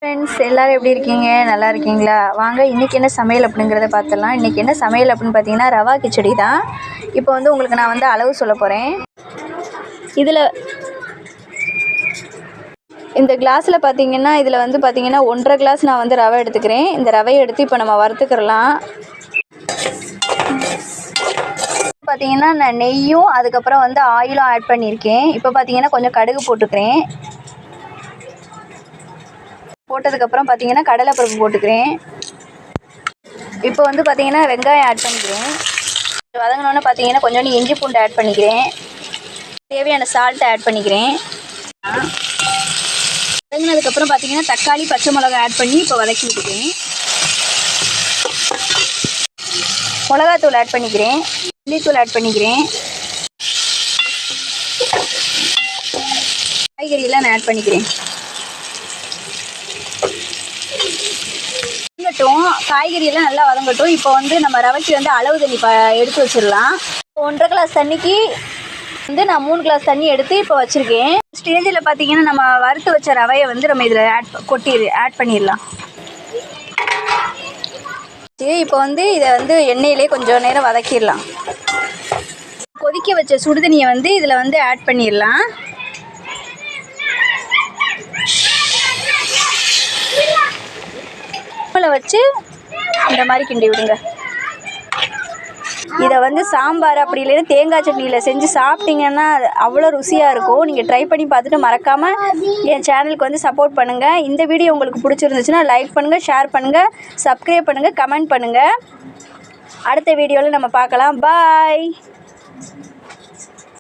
Friends எல்லோரும் எப்படி இருக்கீங்க? நல்லா இருக்கீங்களா? வாங்க இன்றைக்கி என்ன சமையல் அப்படிங்கிறத பார்த்துடலாம். இன்றைக்கி என்ன சமையல் அப்படின்னு பார்த்தீங்கன்னா ரவா கிச்சடி தான். இப்போ வந்து உங்களுக்கு நான் வந்து அளவு சொல்ல போகிறேன். இதில் இந்த கிளாஸில் பார்த்தீங்கன்னா இதில் வந்து பார்த்தீங்கன்னா 1.5 கிளாஸ் நான் வந்து ரவை எடுத்துக்கிறேன். இந்த ரவையை எடுத்து இப்போ நம்ம வறுத்துக்கிறலாம். பார்த்தீங்கன்னா நான் நெய்யும் அதுக்கப்புறம் வந்து ஆயிலும் ஆட் பண்ணியிருக்கேன். இப்போ பார்த்தீங்கன்னா கொஞ்சம் கடுகு போட்டுக்கிறேன். போட்டதுக்கப்புறம் பார்த்தீங்கன்னா கடலைப்பருப்பு போட்டுக்கிறேன். இப்போ வந்து பார்த்தீங்கன்னா வெங்காயம் ஆட் பண்ணிக்கிறேன். வதங்கினோன்னே பார்த்தீங்கன்னா கொஞ்சோண்டு இஞ்சி பூண்டு ஆட் பண்ணிக்கிறேன். தேவையான சால்ட்டை ஆட் பண்ணிக்கிறேன். வதங்கினதுக்கப்புறம் பார்த்தீங்கன்னா தக்காளி பச்சை மிளகாய் ஆட் பண்ணி இப்போ வதக்கி விட்டுக்கிறேன். மிளகாத்தூள் ஆட் பண்ணிக்கிறேன். மல்லித்தூள் ஆட் பண்ணிக்கிறேன். காய்கறியெல்லாம் நான் ஆட் பண்ணிக்கிறேன். காய்கறியெல்லாம் நல்லா வதங்கட்டும். இப்போ வந்து நம்ம ரவைக்கு வந்து அளவு தண்ணி எடுத்து வச்சிடலாம். 1.5 கிளாஸ் தண்ணிக்கு வந்து நான் 3 கிளாஸ் தண்ணி எடுத்து இப்போ வச்சுருக்கேன். ஸ்டேஜில் பார்த்தீங்கன்னா நம்ம வறுத்து வச்ச ரவையை வந்து நம்ம இதில் ஆட் பண்ணிடலாம். இப்போ வந்து இதை வந்து எண்ணெயிலே கொஞ்சம் நேரம் வதக்கிடலாம். கொதிக்க வச்ச சுடுதண்ணியை வந்து இதில் வந்து ஆட் பண்ணிடலாம். வச்சு இந்த மாதிரி கிண்டி விடுங்க. இதை வந்து சாம்பார் அப்படி இல்லைன்னா தேங்காய் சட்னியில் செஞ்சு சாப்பிட்டீங்கன்னா அவ்வளோ ருசியாக இருக்கும். நீங்கள் ட்ரை பண்ணி பார்த்துட்டு மறக்காமல் என் சேனலுக்கு வந்து சப்போர்ட் பண்ணுங்கள். இந்த வீடியோ உங்களுக்கு பிடிச்சிருந்துச்சுன்னா லைக் பண்ணுங்கள், ஷேர் பண்ணுங்கள், சப்ஸ்கிரைப் பண்ணுங்கள், கமெண்ட் பண்ணுங்கள். அடுத்த வீடியோவில் நம்ம பார்க்கலாம். பாய்.